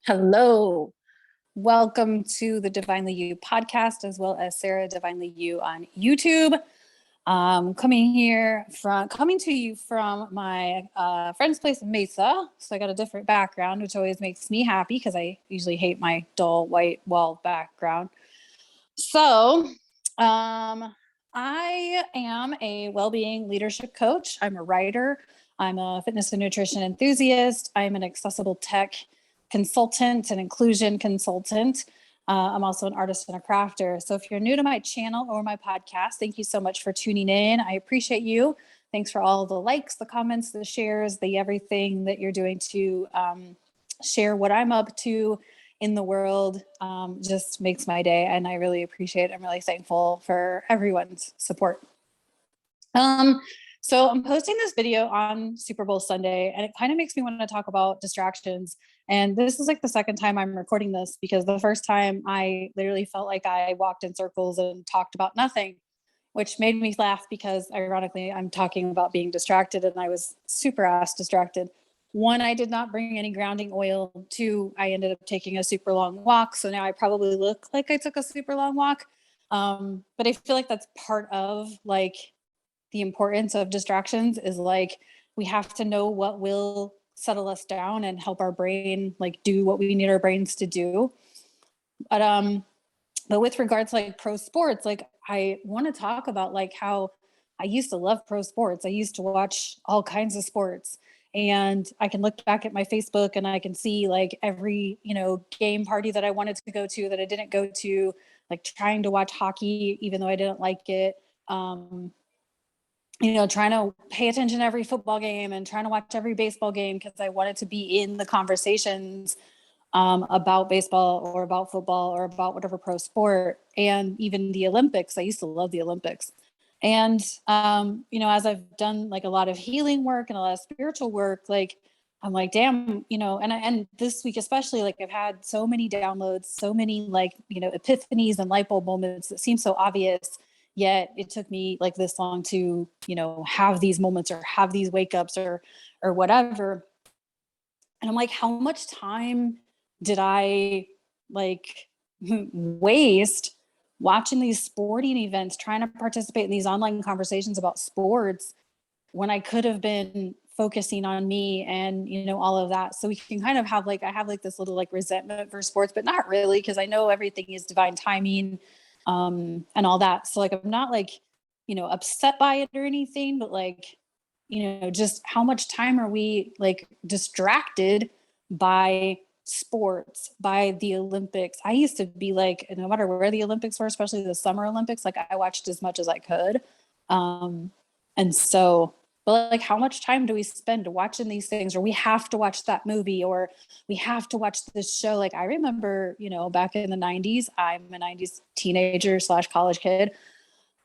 Hello. Welcome to the Divinely You podcast, as well as Sarah Divinely You on YouTube. Coming to you from my friend's place in Mesa. So I got a different background, which always makes me happy because I usually hate my dull white wall background. So I am a well-being leadership coach. I'm a writer. I'm a fitness and nutrition enthusiast. I'm an accessible tech consultant and inclusion consultant. I'm also an artist and a crafter. So if you're new to my channel or my podcast, thank you so much for tuning in. I appreciate you. Thanks for all the likes, the comments, the shares, the everything that you're doing to share what I'm up to in the world. Just makes my day, and I really appreciate it. I'm really thankful for everyone's support. So I'm posting this video on Super Bowl Sunday, and it kind of makes me want to talk about distractions. And this is like the second time I'm recording this, because the first time I literally felt like I walked in circles and talked about nothing, which made me laugh because ironically I'm talking about being distracted, and I was super ass distracted. One, I did not bring any grounding oil. Two, I ended up taking a super long walk. So now I probably look like I took a super long walk. But I feel like that's part of like the importance of distractions, is like we have to know what will settle us down and help our brain like do what we need our brains to do. But with regards to like pro sports, like I want to talk about like how I used to love pro sports. I used to watch all kinds of sports, and I can look back at my Facebook and I can see like every, game party that I wanted to go to that I didn't go to, like trying to watch hockey even though I didn't like it. Trying to pay attention to every football game and trying to watch every baseball game because I wanted to be in the conversations about baseball or about football or about whatever pro sport. And even the Olympics. I used to love the Olympics. And, as I've done like a lot of healing work and a lot of spiritual work, like I'm like, damn, and this week, especially, like I've had so many downloads, so many like, epiphanies and light bulb moments that seem so obvious. Yet it took me like this long to, have these moments or have these wake ups or whatever. And I'm like, how much time did I like waste watching these sporting events, trying to participate in these online conversations about sports when I could have been focusing on me and, all of that. So we can kind of have like, I have like this little like resentment for sports, but not really, because I know everything is divine timing and all that. So like, I'm not like, upset by it or anything, but like, just how much time are we like distracted by sports, by the Olympics? I used to be like, no matter where the Olympics were, especially the Summer Olympics, like I watched as much as I could. And so, but like, how much time do we spend watching these things? Or we have to watch that movie, or we have to watch this show. Like I remember, back in the 90s, I'm a 90s teenager slash college kid.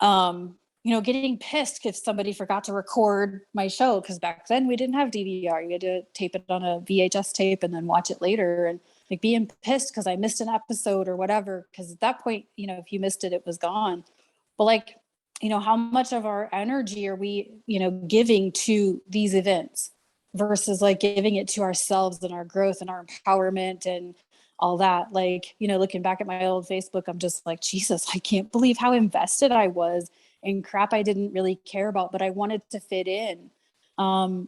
Getting pissed if somebody forgot to record my show, because back then we didn't have DVR. You had to tape it on a VHS tape and then watch it later, and like being pissed because I missed an episode or whatever. Because at that point, if you missed it, it was gone. But like, how much of our energy are we, giving to these events versus like giving it to ourselves and our growth and our empowerment and all that. Like, looking back at my old Facebook, I'm just like, Jesus, I can't believe how invested I was in crap I didn't really care about, but I wanted to fit in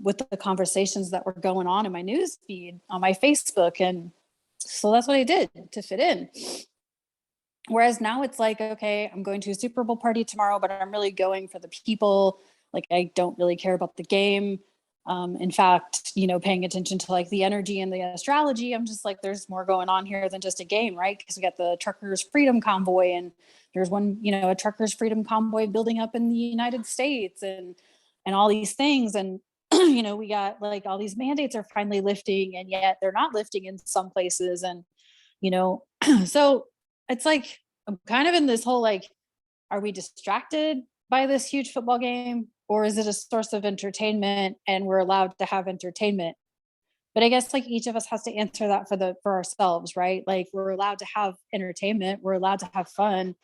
with the conversations that were going on in my news feed on my Facebook. And so that's what I did to fit in. Whereas now it's like, okay, I'm going to a Super Bowl party tomorrow, but I'm really going for the people. Like, I don't really care about the game. In fact, paying attention to like the energy and the astrology, I'm just like, there's more going on here than just a game, right? Because we got the Truckers Freedom Convoy, and there's one, a Truckers Freedom Convoy building up in the United States, and all these things. And we got like all these mandates are finally lifting, and yet they're not lifting in some places. And so it's like I'm kind of in this whole like, are we distracted by this huge football game, or is it a source of entertainment and we're allowed to have entertainment? But I guess like each of us has to answer that for ourselves, right? Like we're allowed to have entertainment, we're allowed to have fun,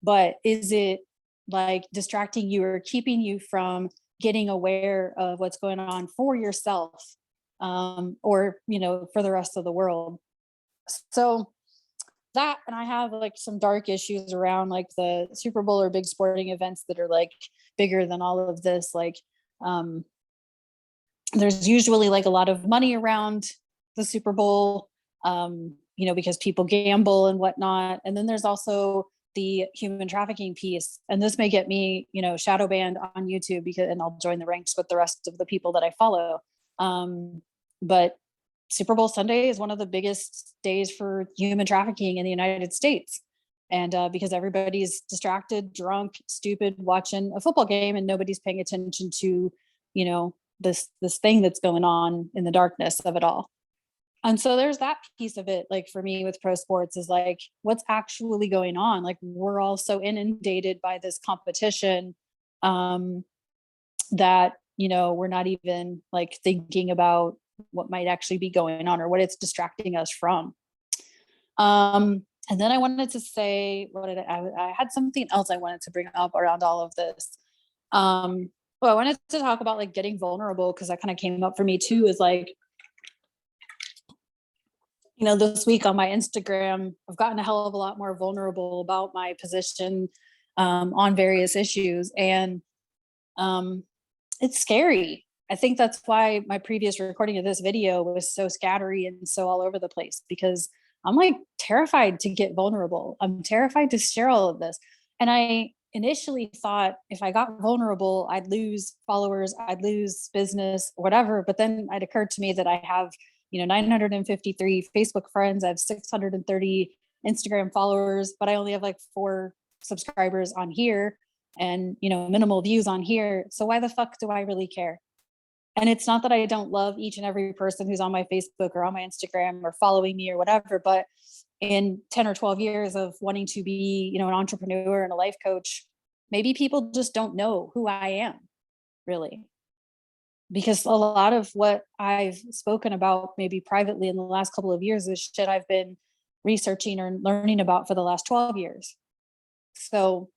but is it like distracting you or keeping you from getting aware of what's going on for yourself, or for the rest of the world? So that, and I have like some dark issues around like the Super Bowl or big sporting events that are like bigger than all of this. Like, there's usually like a lot of money around the Super Bowl, because people gamble and whatnot. And then there's also the human trafficking piece. And this may get me, shadow banned on YouTube and I'll join the ranks with the rest of the people that I follow. But Super Bowl Sunday is one of the biggest days for human trafficking in the United States. And because everybody's distracted, drunk, stupid, watching a football game, and nobody's paying attention to, this thing that's going on in the darkness of it all. And so there's that piece of it, like for me with pro sports, is like, what's actually going on? Like, we're all so inundated by this competition that, we're not even like thinking about what might actually be going on or what it's distracting us from. And then I wanted to say, I had something else I wanted to bring up around all of this. Well, I wanted to talk about like getting vulnerable, because that kind of came up for me too, is like, this week on my Instagram, I've gotten a hell of a lot more vulnerable about my position on various issues. And it's scary. I think that's why my previous recording of this video was so scattery and so all over the place, because I'm like terrified to get vulnerable. I'm terrified to share all of this. And I initially thought if I got vulnerable, I'd lose followers, I'd lose business, whatever. But then it occurred to me that I have, 953 Facebook friends. I have 630 Instagram followers, but I only have like 4 subscribers on here and, minimal views on here. So why the fuck do I really care? And it's not that I don't love each and every person who's on my Facebook or on my Instagram or following me or whatever, but in 10 or 12 years of wanting to be, an entrepreneur and a life coach, maybe people just don't know who I am, really. Because a lot of what I've spoken about maybe privately in the last couple of years is shit I've been researching or learning about for the last 12 years. So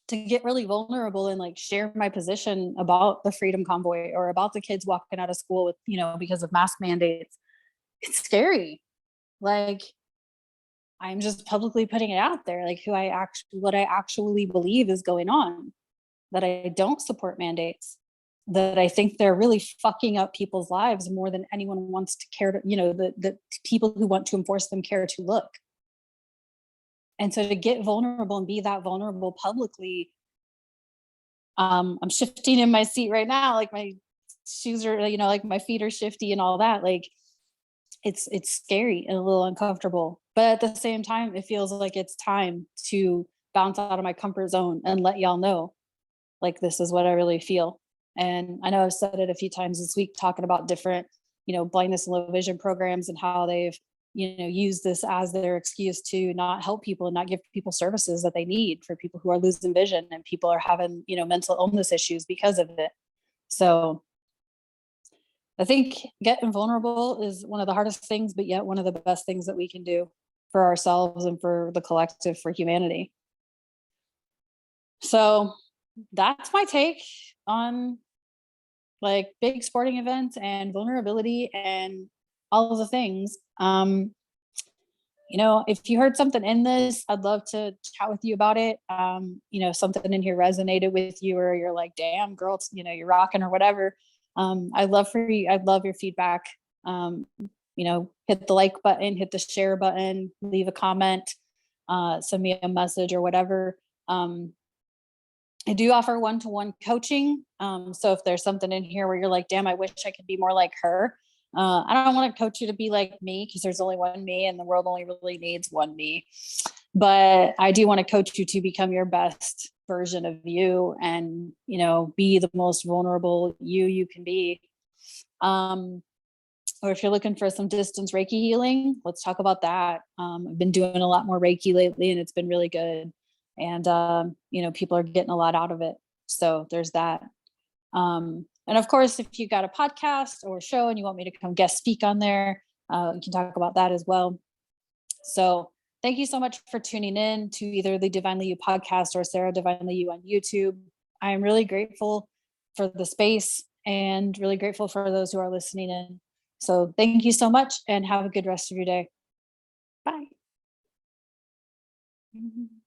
to get really vulnerable and like share my position about the Freedom Convoy or about the kids walking out of school with, because of mask mandates, it's scary. Like, I'm just publicly putting it out there, like what I actually believe is going on, that I don't support mandates, that I think they're really fucking up people's lives more than anyone wants to care to, the people who want to enforce them care to look. And so to get vulnerable and be that vulnerable publicly, I'm shifting in my seat right now. Like my shoes are, like my feet are shifty and all that. Like it's scary and a little uncomfortable, but at the same time, it feels like it's time to bounce out of my comfort zone and let y'all know, like, this is what I really feel. And I know I've said it a few times this week, talking about different, blindness and low vision programs and how they've, used this as their excuse to not help people and not give people services that they need for people who are losing vision, and people are having, mental illness issues because of it. So I think getting vulnerable is one of the hardest things, but yet one of the best things that we can do for ourselves and for the collective, for humanity. So that's my take on like big sporting events and vulnerability and all of the things. If you heard something in this, I'd love to chat with you about it. Something in here resonated with you, or you're like, damn girl, it's, you're rocking or whatever. I'd love your feedback. Hit the like button, hit the share button, leave a comment, send me a message or whatever. I do offer one-to-one coaching. So if there's something in here where you're like, damn, I wish I could be more like her. I don't want to coach you to be like me, because there's only one me and the world only really needs one me. But I do want to coach you to become your best version of you and, be the most vulnerable you can be. Or if you're looking for some distance Reiki healing, let's talk about that. I've been doing a lot more Reiki lately and it's been really good. And, people are getting a lot out of it. So there's that. And of course, if you got a podcast or a show and you want me to come guest speak on there, we can talk about that as well. So thank you so much for tuning in to either the Divinely You podcast or Saradivinelyyou on YouTube. I am really grateful for the space and really grateful for those who are listening in. So thank you so much and have a good rest of your day. Bye. Mhm.